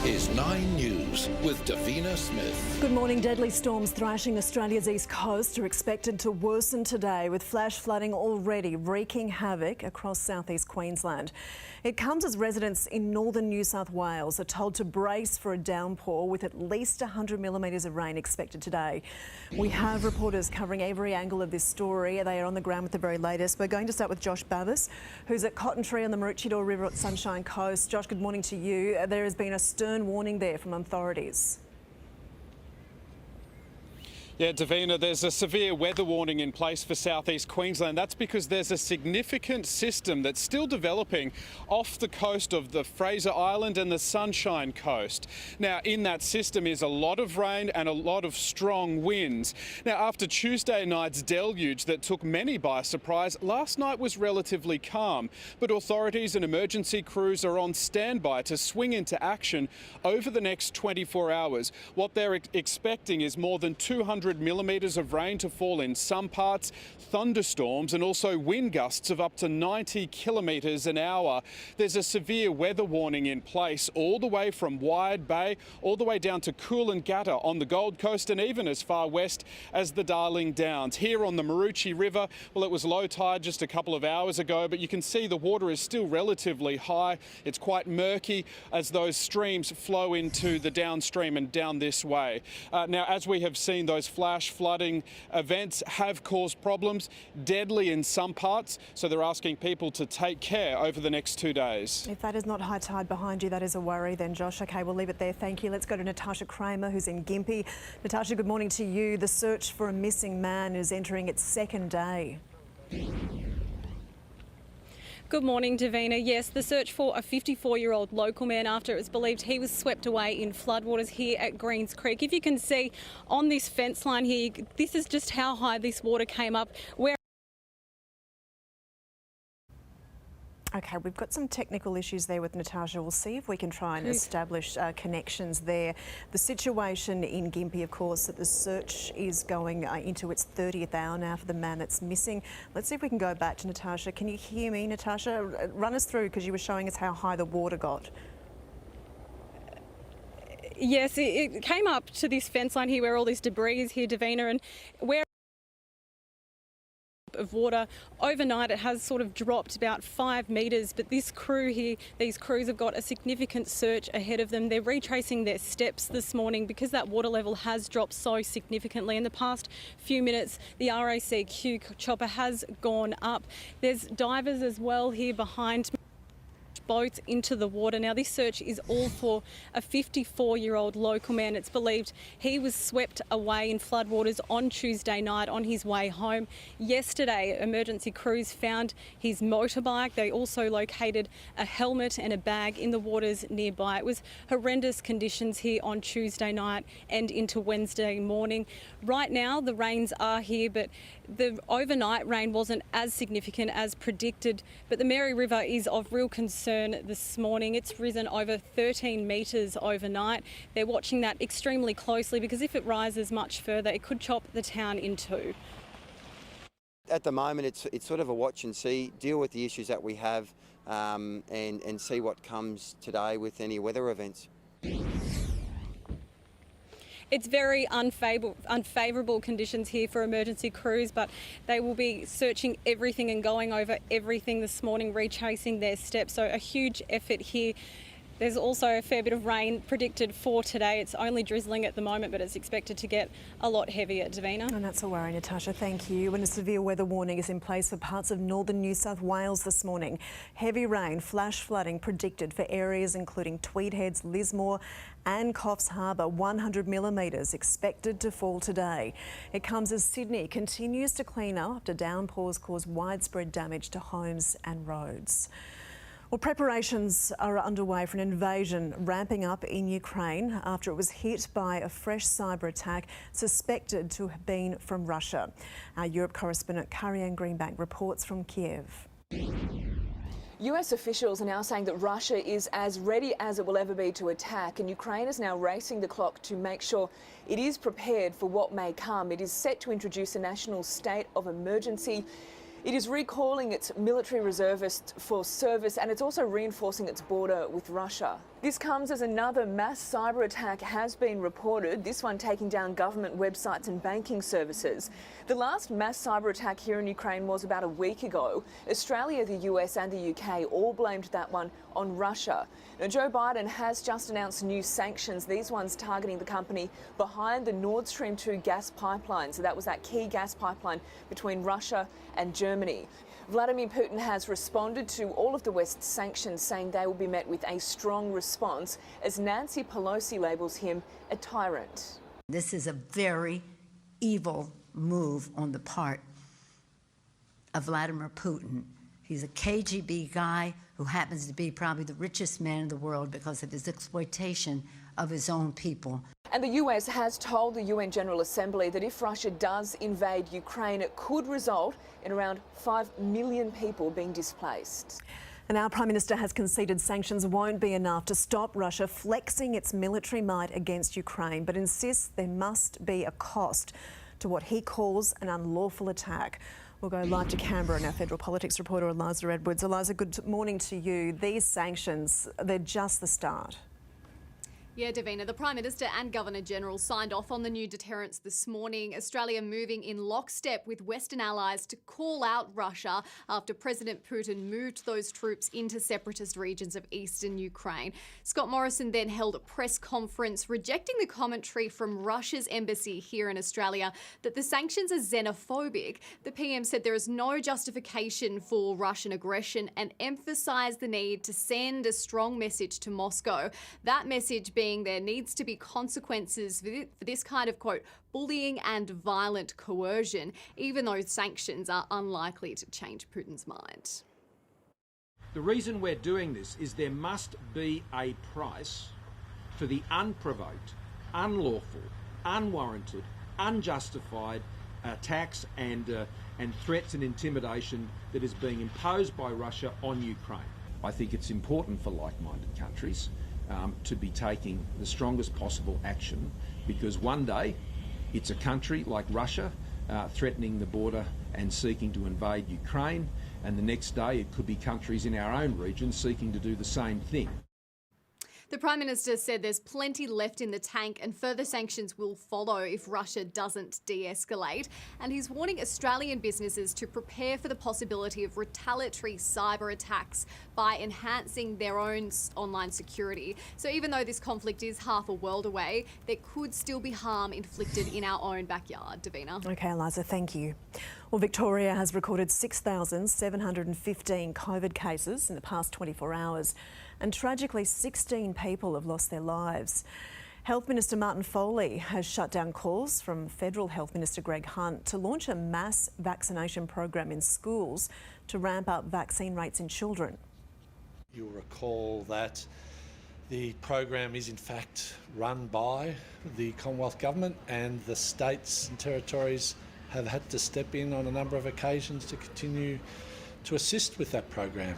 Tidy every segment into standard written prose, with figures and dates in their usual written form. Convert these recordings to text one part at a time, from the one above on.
is 9 News with Davina Smith. Good morning. Deadly storms thrashing Australia's east coast are expected to worsen today, with flash flooding already wreaking havoc across southeast Queensland. It comes as residents in northern New South Wales are told to brace for a downpour with at least 100 millimetres of rain expected today. We have reporters covering every angle of this story. They are on the ground with the very latest. We're going to start with Josh Bavis, who's at Cotton Tree on the Maroochydore River at Sunshine Coast. Josh, good morning to you. There has been a stern warning there from authorities. Yeah, Davina, there's a severe weather warning in place for southeast Queensland. That's because there's a significant system that's still developing off the coast of the Fraser Island and the Sunshine Coast. Now, in that system is a lot of rain and a lot of strong winds. Now, after Tuesday night's deluge that took many by surprise, last night was relatively calm, but authorities and emergency crews are on standby to swing into action over the next 24 hours. What they're expecting is more than 200 millimetres of rain to fall in some parts, thunderstorms and also wind gusts of up to 90 kilometres an hour. There's a severe weather warning in place all the way from Wide Bay all the way down to Coolangatta on the Gold Coast and even as far west as the Darling Downs. Here on the Maroochy River, well, it was low tide just a couple of hours ago, but you can see the water is still relatively high. It's quite murky as those streams flow into the downstream and down this way. Now, as we have seen, those flash flooding events have caused problems, deadly in some parts, so they're asking people to take care over the next 2 days. If that is not high tide behind you, that is a worry then, Josh. OK, we'll leave it there. Thank you. Let's go to Natasha Kramer, who's in Gympie. Natasha, good morning to you. The search for a missing man is entering its second day. Good morning, Davina. Yes, the search for a 54-year-old local man after it was believed he was swept away in floodwaters here at Greens Creek. If you can see on this fence line here, this is just how high this water came up. OK, we've got some technical issues there with Natasha. We'll see if we can try and establish connections there. The situation in Gympie, of course, that the search is going into its 30th hour now for the man that's missing. Let's see if we can go back to Natasha. Can you hear me, Natasha? Run us through, because you were showing us how high the water got. Yes, it came up to this fence line here where all this debris is here, Davina, and where of water. Overnight it has sort of dropped about 5 metres, but this crew here, these crews have got a significant search ahead of them. They're retracing their steps this morning because that water level has dropped so significantly. In the past few minutes, the RACQ chopper has gone up. There's divers as well here behind me, boats into the water. Now, this search is all for a 54-year-old local man. It's believed he was swept away in floodwaters on Tuesday night on his way home. Yesterday, emergency crews found his motorbike. They also located a helmet and a bag in the waters nearby. It was horrendous conditions here on Tuesday night and into Wednesday morning. Right now, the rains are here, but the overnight rain wasn't as significant as predicted, but the Mary River is of real concern this morning. It's risen over 13 metres overnight. They're watching that extremely closely because if it rises much further, it could chop the town in two. At the moment, it's sort of a watch and see, deal with the issues that we have and see what comes today with any weather events. It's very unfavourable conditions here for emergency crews, but they will be searching everything and going over everything this morning, retracing their steps. So a huge effort here. There's also a fair bit of rain predicted for today. It's only drizzling at the moment, but it's expected to get a lot heavier, Davina. And that's a worry, Natasha. Thank you. And a severe weather warning is in place for parts of northern New South Wales this morning. Heavy rain, flash flooding predicted for areas including Tweed Heads, Lismore and Coffs Harbour. 100 millimetres expected to fall today. It comes as Sydney continues to clean up after downpours caused widespread damage to homes and roads. Well, preparations are underway for an invasion ramping up in Ukraine after it was hit by a fresh cyber attack suspected to have been from Russia. Our Europe correspondent Karianne Greenbank reports from Kiev. US officials are now saying that Russia is as ready as it will ever be to attack, and Ukraine is now racing the clock to make sure it is prepared for what may come. It is set to introduce a national state of emergency. It is recalling its military reservists for service, and it's also reinforcing its border with Russia. This comes as another mass cyber attack has been reported, this one taking down government websites and banking services. The last mass cyber attack here in Ukraine was about a week ago. Australia, the US and the UK all blamed that one on Russia. Now, Joe Biden has just announced new sanctions, these ones targeting the company behind the Nord Stream 2 gas pipeline. So that was that key gas pipeline between Russia and Germany. Vladimir Putin has responded to all of the West's sanctions, saying they will be met with a strong response, as Nancy Pelosi labels him a tyrant. This is a very evil move on the part of Vladimir Putin. He's a KGB guy who happens to be probably the richest man in the world because of his exploitation of his own people. And the US has told the UN General Assembly that if Russia does invade Ukraine, it could result in around 5 million people being displaced. And our Prime Minister has conceded sanctions won't be enough to stop Russia flexing its military might against Ukraine, but insists there must be a cost to what he calls an unlawful attack. We'll go live to Canberra and our federal politics reporter Eliza Edwards. Eliza, good morning to you. These sanctions, they're just the start. Yeah, Davina, the Prime Minister and Governor-General signed off on the new deterrents this morning. Australia moving in lockstep with Western allies to call out Russia after President Putin moved those troops into separatist regions of eastern Ukraine. Scott Morrison then held a press conference rejecting the commentary from Russia's embassy here in Australia that the sanctions are xenophobic. The PM said there is no justification for Russian aggression and emphasised the need to send a strong message to Moscow. That message being there needs to be consequences for this kind of, quote, bullying and violent coercion, even though sanctions are unlikely to change Putin's mind. The reason we're doing this is there must be a price for the unprovoked, unlawful, unwarranted, unjustified attacks and threats and intimidation that is being imposed by Russia on Ukraine. I think it's important for like-minded countries to be taking the strongest possible action, because one day it's a country like Russia threatening the border and seeking to invade Ukraine, and the next day it could be countries in our own region seeking to do the same thing. The Prime Minister said there's plenty left in the tank and further sanctions will follow if Russia doesn't de-escalate. And he's warning Australian businesses to prepare for the possibility of retaliatory cyber attacks by enhancing their own online security. So even though this conflict is half a world away, there could still be harm inflicted in our own backyard. Davina. OK, Eliza, thank you. Well, Victoria has recorded 6,715 COVID cases in the past 24 hours. And tragically, 16 people have lost their lives. Health Minister Martin Foley has shut down calls from Federal Health Minister Greg Hunt to launch a mass vaccination program in schools to ramp up vaccine rates in children. You'll recall that the program is in fact run by the Commonwealth Government, and the states and territories have had to step in on a number of occasions to continue to assist with that program.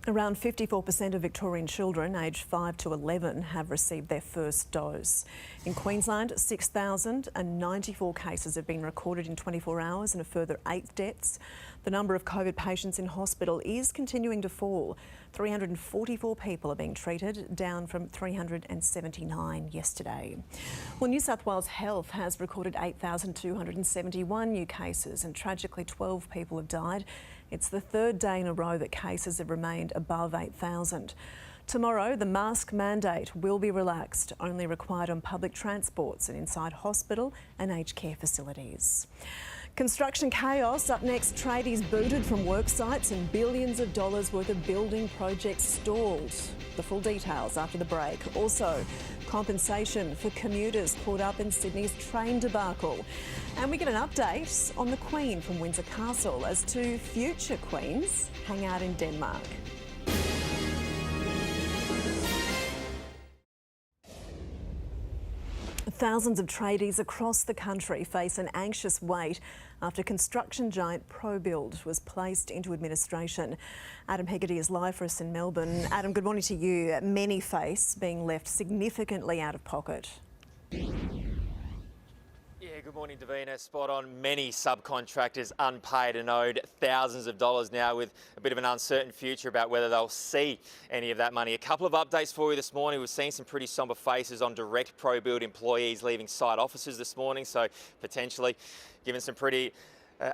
Around 54% of Victorian children aged 5 to 11 have received their first dose. In Queensland, 6,094 cases have been recorded in 24 hours and a further 8 deaths. The number of COVID patients in hospital is continuing to fall. 344 people are being treated, down from 379 yesterday. Well, New South Wales Health has recorded 8,271 new cases, and tragically 12 people have died. It's the third day in a row that cases have remained above 8,000. Tomorrow, the mask mandate will be relaxed, only required on public transports and inside hospital and aged care facilities. Construction chaos. Up next, tradies booted from work sites and billions of dollars worth of building projects stalled. The full details after the break. Also, compensation for commuters caught up in Sydney's train debacle. And we get an update on the Queen from Windsor Castle as two future queens hang out in Denmark. Thousands of tradies across the country face an anxious wait after construction giant ProBuild was placed into administration. Adam Hegarty is live for us in Melbourne. Adam, good morning to you. Many face being left significantly out of pocket. Yeah, good Good morning, Davina. Spot on. Many subcontractors unpaid and owed thousands of dollars now, with a bit of an uncertain future about whether they'll see any of that money. A couple of updates for you this morning. We've seen some pretty sombre faces on direct ProBuild employees leaving site offices this morning, so potentially given some pretty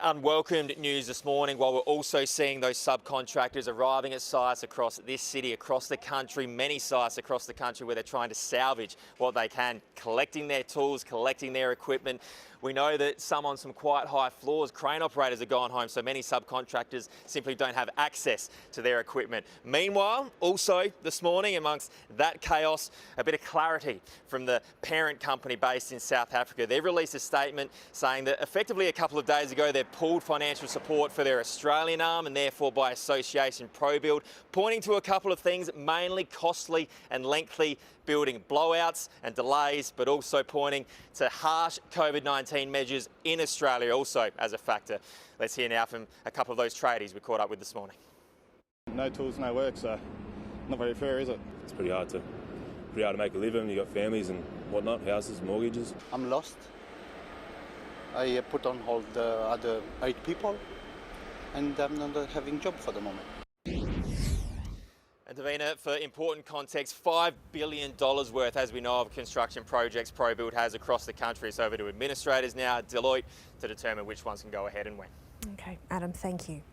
unwelcomed news this morning, while we're also seeing those subcontractors arriving at sites across this city, across the country, many sites across the country where they're trying to salvage what they can, collecting their tools, collecting their equipment. We know that some on some quite high floors, crane operators are going home, so many subcontractors simply don't have access to their equipment. Meanwhile, also this morning, amongst that chaos, a bit of clarity from the parent company based in South Africa. They've released a statement saying that effectively a couple of days ago they pulled financial support for their Australian arm and therefore by association ProBuild, pointing to a couple of things, mainly costly and lengthy building blowouts and delays, but also pointing to harsh COVID-19 measures in Australia also as a factor. Let's hear now from a couple of those tradies we caught up with this morning. No tools, no work, so not very fair, is it? It's pretty hard to make a living. You've got families and whatnot, houses, mortgages. I'm lost. I put on hold the other 8 people and I'm not having a job for the moment. And Davina, for important context, $5 billion worth, as we know, of construction projects ProBuild has across the country. It's over to administrators now, Deloitte, to determine which ones can go ahead and when. Okay, Adam, thank you.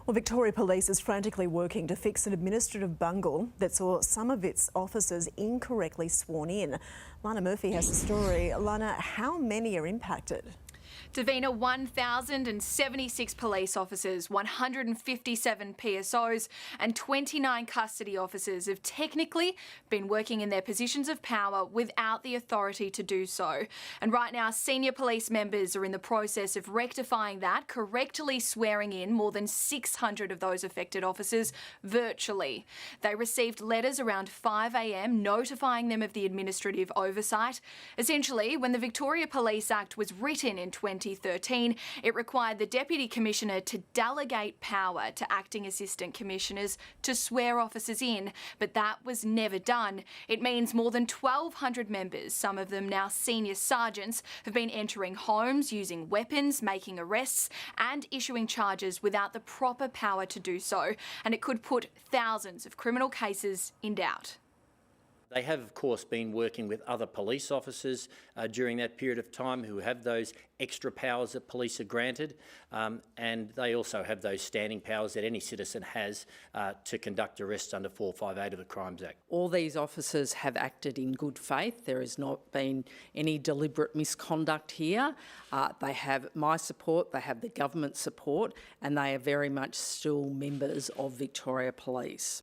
Well, Victoria Police is frantically working to fix an administrative bungle that saw some of its officers incorrectly sworn in. Lana Murphy has the story. Lana, how many are impacted? Davina, 1,076 police officers, 157 PSOs and 29 custody officers have technically been working in their positions of power without the authority to do so. And right now, senior police members are in the process of rectifying that, correctly swearing in more than 600 of those affected officers virtually. They received letters around 5 a.m. notifying them of the administrative oversight. Essentially, when the Victoria Police Act was written in 2013, it required the Deputy Commissioner to delegate power to acting assistant commissioners to swear officers in, but that was never done. It means more than 1,200 members, some of them now senior sergeants, have been entering homes, using weapons, making arrests and issuing charges without the proper power to do so, and it could put thousands of criminal cases in doubt. They have, of course, been working with other police officers during that period of time who have those extra powers that police are granted, and they also have those standing powers that any citizen has to conduct arrests under 458 of the Crimes Act. All these officers have acted in good faith. There has not been any deliberate misconduct here. They have my support, they have the government support, and they are very much still members of Victoria Police.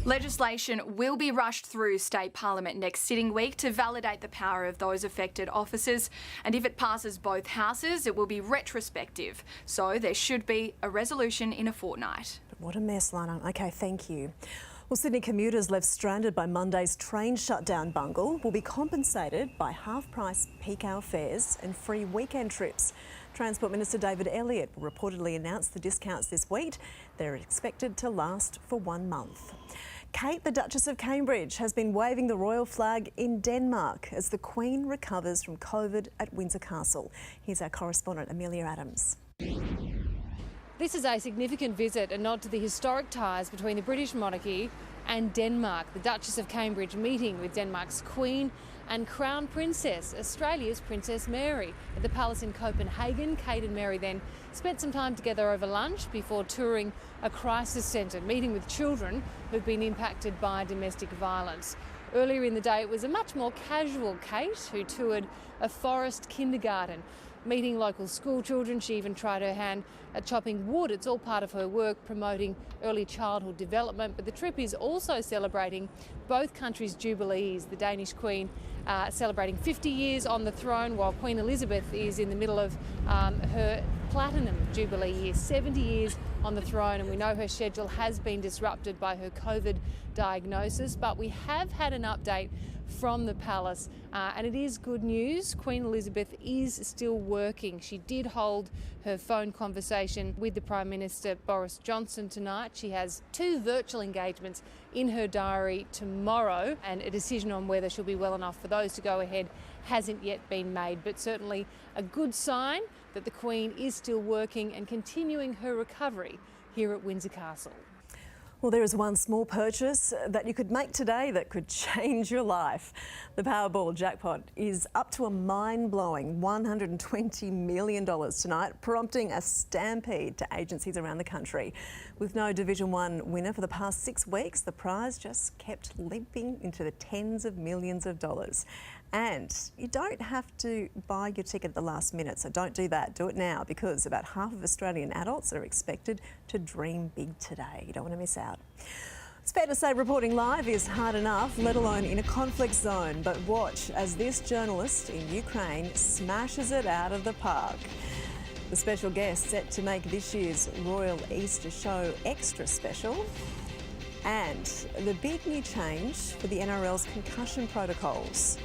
Legislation will be rushed through State Parliament next sitting week to validate the power of those affected officers, and if it passes both houses, it will be retrospective, so there should be a resolution in a fortnight. But what a mess, Lana. Okay, thank you. Well, Sydney commuters left stranded by Monday's train shutdown bungle will be compensated by half-price peak hour fares and free weekend trips. Transport Minister David Elliott will reportedly announce the discounts this week. They're expected to last for 1 month. Kate, the Duchess of Cambridge, has been waving the royal flag in Denmark as the Queen recovers from COVID at Windsor Castle. Here's our correspondent, Amelia Adams. This is a significant visit, a nod to the historic ties between the British monarchy and Denmark. The Duchess of Cambridge meeting with Denmark's Queen and Crown Princess, Australia's Princess Mary, at the palace in Copenhagen. Kate and Mary then spent some time together over lunch before touring a crisis centre, meeting with children who've been impacted by domestic violence. Earlier in the day, it was a much more casual Kate who toured a forest kindergarten, meeting local school children. She even tried her hand at chopping wood. It's all part of her work promoting early childhood development. But the trip is also celebrating both countries' jubilees. The Danish Queen celebrating 50 years on the throne, while Queen Elizabeth is in the middle of her platinum jubilee year, 70 years on the throne, and we know her schedule has been disrupted by her COVID diagnosis, but we have had an update from the palace, and it is good news. Queen Elizabeth is still working. She did hold her phone conversation with the Prime Minister Boris Johnson tonight. She has 2 virtual engagements in her diary tomorrow, and a decision on whether she'll be well enough for those to go ahead hasn't yet been made, but certainly a good sign that the Queen is still working and continuing her recovery here at Windsor Castle. Well, there is one small purchase that you could make today that could change your life. The Powerball jackpot is up to a mind-blowing $120 million tonight, prompting a stampede to agencies around the country. With no Division 1 winner for the past 6 weeks, the prize just kept limping into the tens of millions of dollars. And you don't have to buy your ticket at the last minute, so don't do that. Do it now, because about half of Australian adults are expected to dream big today. You don't want to miss out. It's fair to say reporting live is hard enough, let alone in a conflict zone. But watch as this journalist in Ukraine smashes it out of the park. The special guest set to make this year's Royal Easter Show extra special. And the big new change for the NRL's concussion protocols.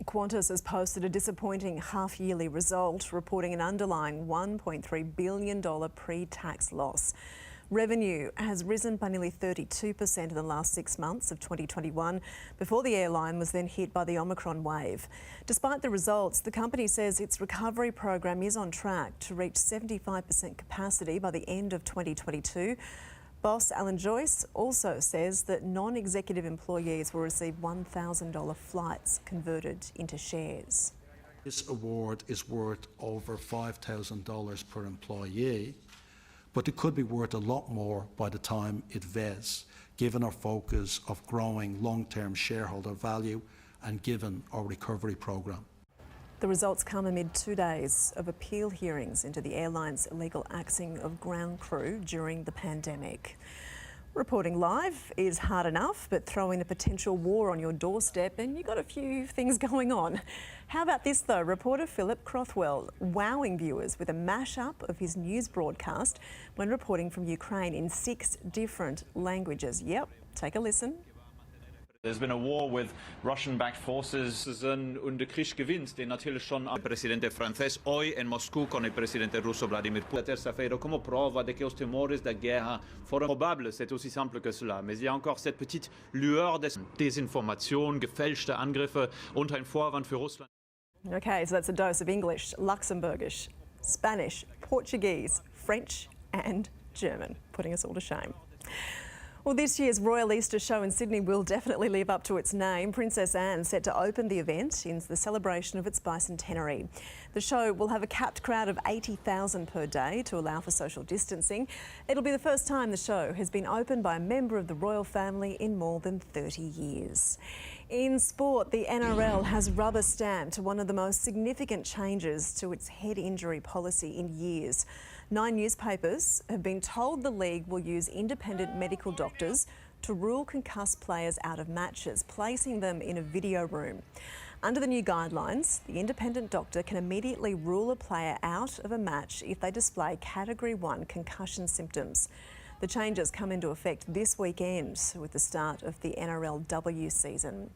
Qantas has posted a disappointing half-yearly result, reporting an underlying $1.3 billion pre-tax loss. Revenue has risen by nearly 32% in the last 6 months of 2021, before the airline was then hit by the Omicron wave. Despite the results, the company says its recovery program is on track to reach 75% capacity by the end of 2022. Boss Alan Joyce also says that non-executive employees will receive $1,000 flights converted into shares. This award is worth over $5,000 per employee, but it could be worth a lot more by the time it vests, given our focus of growing long-term shareholder value and given our recovery program. The results come amid 2 days of appeal hearings into the airline's illegal axing of ground crew during the pandemic. Reporting live is hard enough, but throwing a potential war on your doorstep and you've got a few things going on. How about this though? Reporter Philip Crothwell wowing viewers with a mashup of his news broadcast when reporting from Ukraine in 6 different languages. Yep, take a listen. There's been a war with Russian-backed forces. Und der Krieg gewinnt, den natürlich schon il presidente francês hoy en Moscú con el presidente russo Vladimir Putin. Terça-feira como prova de que os temores da guerra foram probables. C'est aussi simple que cela. Mais il y a encore cette petite lueur de Desinformation, gefälschte Angriffe unter ein Vorwand für Russland. Okay, so that's a dose of English, Luxembourgish, Spanish, Portuguese, French and German, putting us all to shame. Well, this year's Royal Easter Show in Sydney will definitely live up to its name. Princess Anne set to open the event in the celebration of its bicentenary. The show will have a capped crowd of 80,000 per day to allow for social distancing. It'll be the first time the show has been opened by a member of the royal family in more than 30 years. In sport, the NRL has rubber stamped one of the most significant changes to its head injury policy in years. 9 newspapers have been told the league will use independent medical doctors to rule concussed players out of matches, placing them in a video room. Under the new guidelines, the independent doctor can immediately rule a player out of a match if they display Category 1 concussion symptoms. The changes come into effect this weekend with the start of the NRLW season.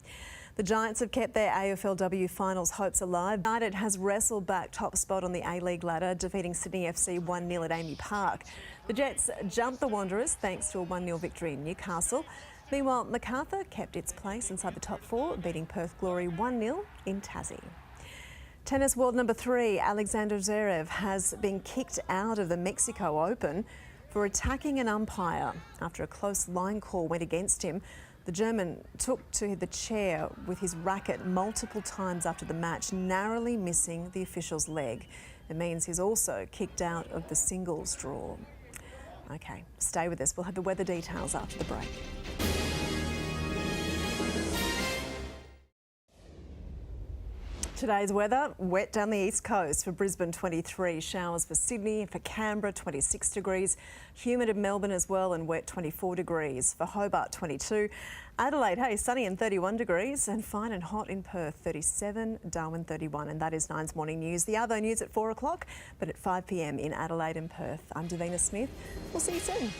The Giants have kept their AFLW finals hopes alive. United has wrestled back top spot on the A-League ladder, defeating Sydney FC 1-0 at Amy Park. The Jets jumped the Wanderers thanks to a 1-0 victory in Newcastle. Meanwhile, Macarthur kept its place inside the top 4, beating Perth Glory 1-0 in Tassie. Tennis world number 3, Alexander Zverev, has been kicked out of the Mexico Open for attacking an umpire after a close line call went against him. The German took to the chair with his racket multiple times after the match, narrowly missing the official's leg. It means he's also kicked out of the singles draw. Okay, stay with us. We'll have the weather details after the break. Today's weather, wet down the east coast. For Brisbane, 23. Showers for Sydney. For Canberra, 26 degrees. Humid in Melbourne as well, and wet 24 degrees. For Hobart, 22. Adelaide, hey, sunny and 31 degrees. And fine and hot in Perth, 37. Darwin, 31. And that is Nine's Morning News. The other news at 4 o'clock, but at 5 p.m. in Adelaide and Perth. I'm Davina Smith. We'll see you soon.